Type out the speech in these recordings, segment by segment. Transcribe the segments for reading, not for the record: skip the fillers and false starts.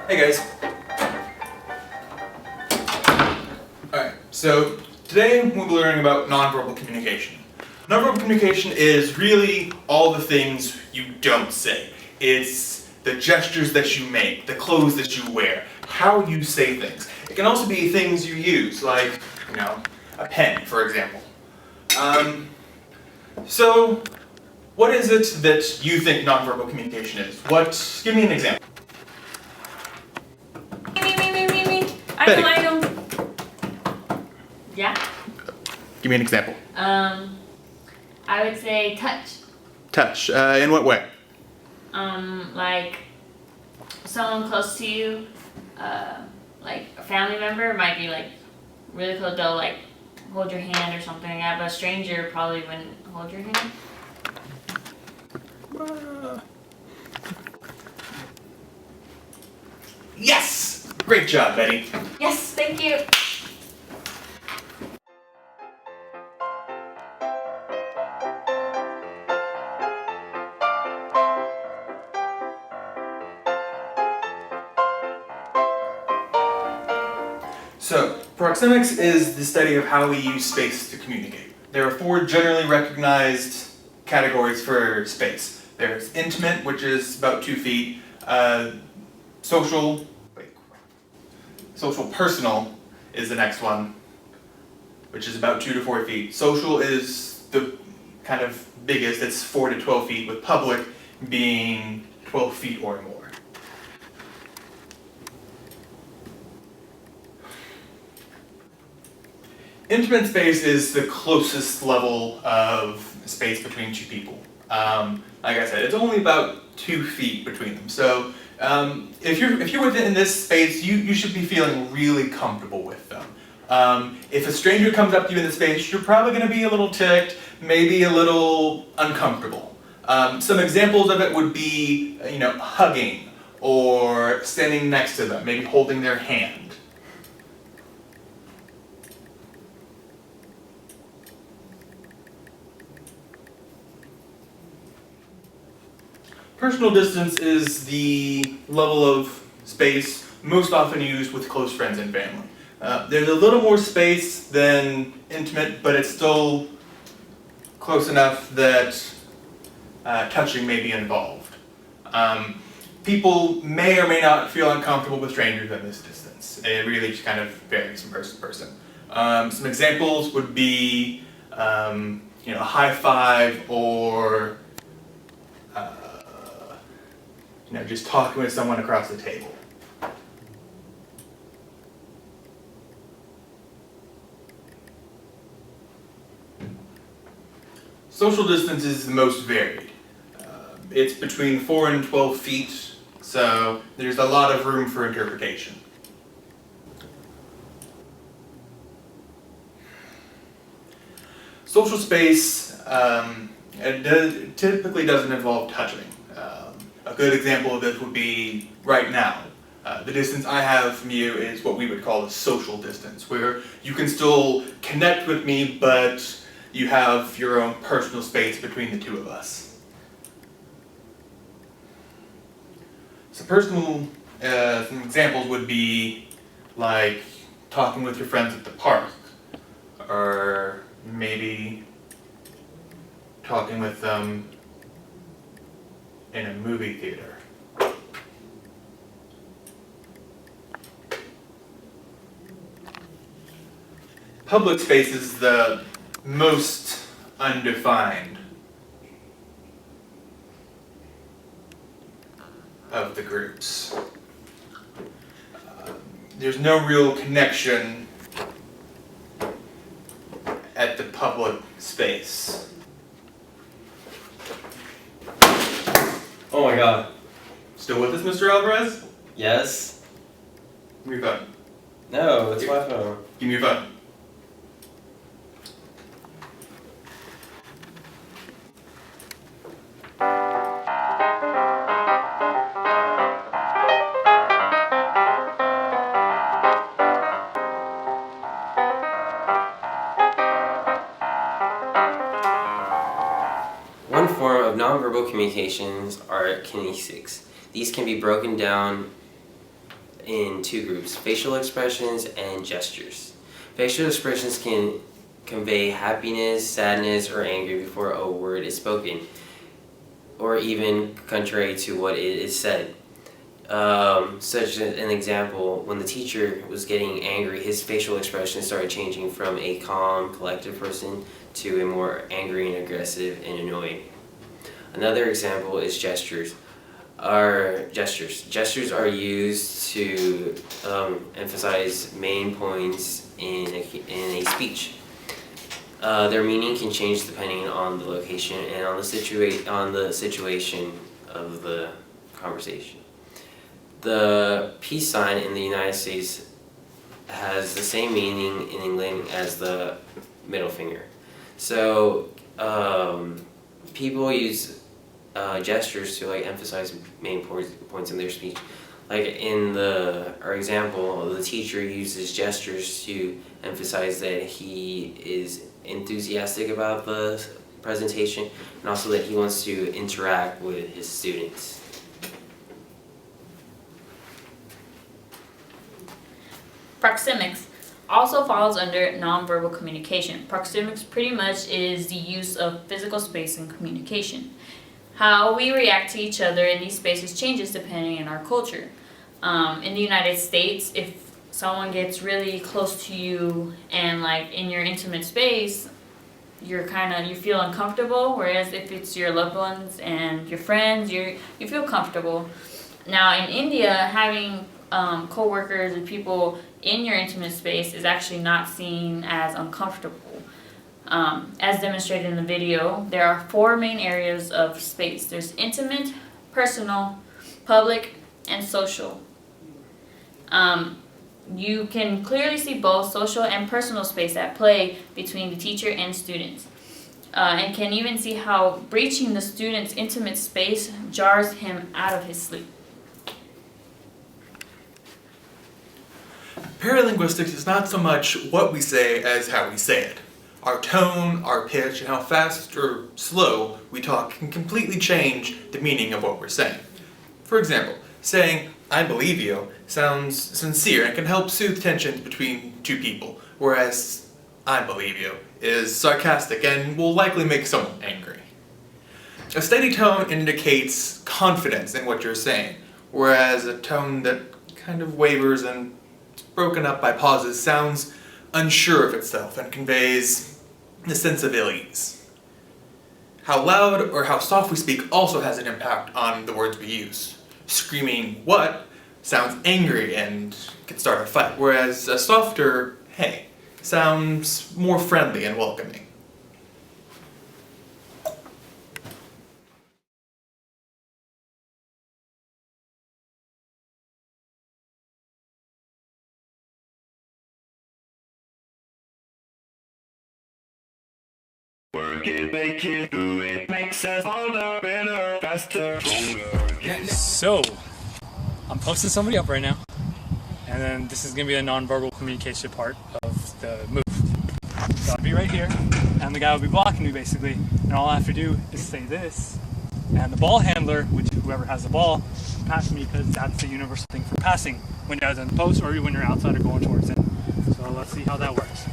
Hey guys. Alright, so today we'll be learning about nonverbal communication. Nonverbal communication is really all the things you don't say. It's the gestures that you make, the clothes that you wear, how you say things. It can also be things you use, like, a pen, for example. So, what is it that you think nonverbal communication is? Give me an example. Me. Betty. I know. Yeah. Give me an example. I would say touch. Touch. In what way? Like someone close to you, like a family member might be like really close. They'll like hold your hand or something like that. But a stranger probably wouldn't hold your hand. Yes! Great job, Betty. Yes, thank you. So, proxemics is the study of how we use space to communicate. There are four generally recognized categories for space. There's intimate, which is about 2 feet. Social personal is the next one, which is about 2 to 4 feet. Social is the kind of biggest, it's 4 to 12 feet, with public being 12 feet or more. Intimate space is the closest level of space between two people. Like I said, it's only about 2 feet between them. So if you're within this space, you should be feeling really comfortable with them. If a stranger comes up to you in this space, you're probably going to be a little ticked, maybe a little uncomfortable. Some examples of it would be, hugging or standing next to them, maybe holding their hand. Personal distance is the level of space most often used with close friends and family. There's a little more space than intimate, but it's still close enough that touching may be involved. People may or may not feel uncomfortable with strangers in this distance. It really just kind of varies from person to person. Some examples would be, a high five or just talking with someone across the table. Social distance is the most varied. It's between 4 and 12 feet, so there's a lot of room for interpretation. Social space typically doesn't involve touching. A good example of this would be right now. The distance I have from you is what we would call a social distance, where you can still connect with me, but you have your own personal space between the two of us. Some examples would be like talking with your friends at the park, or maybe talking with them in a movie theater. Public space is the most undefined of the groups. There's no real connection at the public space. Oh my god. Still with us, Mr. Alvarez? Yes? Give me your phone. No, it's my phone. Give me your phone. One form of nonverbal communications are kinesics. These can be broken down in two groups: facial expressions and gestures. Facial expressions can convey happiness, sadness, or anger before a word is spoken, or even contrary to what it is said. Such an example, when the teacher was getting angry, his facial expression started changing from a calm, collected person to a more angry and aggressive and annoyed. Another example is gestures. Gestures are used to emphasize main points in a speech. Their meaning can change depending on the location and on the situation of the conversation. The peace sign in the United States has the same meaning in England as the middle finger. So people use gestures to emphasize main points in their speech. Like in our example, the teacher uses gestures to emphasize that he is enthusiastic about the presentation and also that he wants to interact with his students. Proxemics also falls under nonverbal communication. Proxemics pretty much is the use of physical space and communication. How we react to each other in these spaces changes depending on our culture. In the United States, if someone gets really close to you and in your intimate space, you feel uncomfortable, whereas if it's your loved ones and your friends, you feel comfortable. Now in India, having co-workers and people in your intimate space is actually not seen as uncomfortable. As demonstrated in the video, there are 4 main areas of space. There's intimate, personal, public, and social. You can clearly see both social and personal space at play between the teacher and students. And can even see how breaching the student's intimate space jars him out of his sleep. Paralinguistics is not so much what we say as how we say it. Our tone, our pitch, and how fast or slow we talk can completely change the meaning of what we're saying. For example, saying, "I believe you," sounds sincere and can help soothe tensions between two people, whereas "I believe you" is sarcastic and will likely make someone angry. A steady tone indicates confidence in what you're saying, whereas a tone that kind of wavers and is broken up by pauses sounds unsure of itself and conveys the sense of ill ease. How loud or how soft we speak also has an impact on the words we use. Screaming "what" sounds angry and can start a fight, whereas a softer "hey" sounds more friendly and welcoming. Work it, make it, do it, makes us harder, better, faster, stronger. So, I'm posting somebody up right now, and then this is going to be the nonverbal communication part of the move. So I'll be right here, and the guy will be blocking me basically, and all I have to do is say this, and the ball handler, which whoever has the ball, pass me because that's the universal thing for passing when you're in the post or when you're outside or going towards it. So let's see how that works.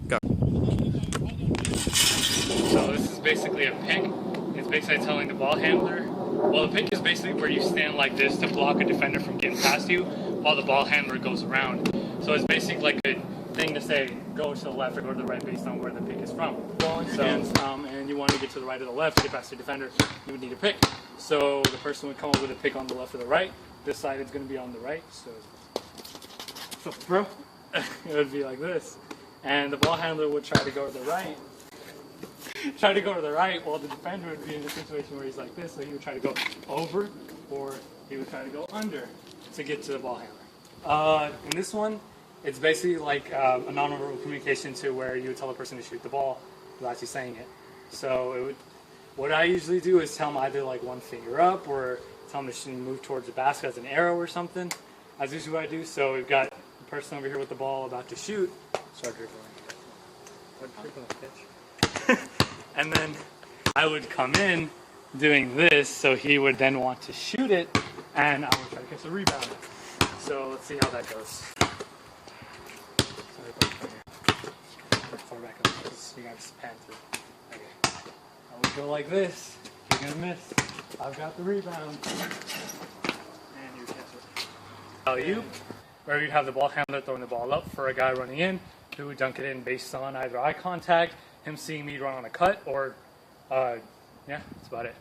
Go. So this is basically a pick. It's basically telling the ball handler. Well, the pick is basically where you stand like this to block a defender from getting past you while the ball handler goes around. So it's basically like a thing to say, go to the left or go to the right based on where the pick is from. So, and you want to get to the right or the left to get past the defender, you would need a pick. So the person would come up with a pick on the left or the right. This side is going to be on the right. So bro, it would be like this. And the ball handler would try to go to the right. While the defender would be in a situation where he's like this, so he would try to go over or he would try to go under to get to the ball handler. In this one, it's basically like a nonverbal communication to where you would tell a person to shoot the ball without actually saying it. So what I usually do is tell them either like one finger up or tell them to move towards the basket as an arrow or something. That's usually what I do. So we've got the person over here with the ball about to shoot. Start dribbling. And then I would come in doing this, so he would then want to shoot it, and I'm gonna try to catch the rebound. So let's see how that goes. Sorry, far back up because you guys pan through. Okay. I would go like this. You're gonna miss. I've got the rebound. And you catch it. Alley-oop, where you have the ball handler throwing the ball up for a guy running in who would dunk it in based on either eye contact, him seeing me run on a cut, or yeah, that's about it.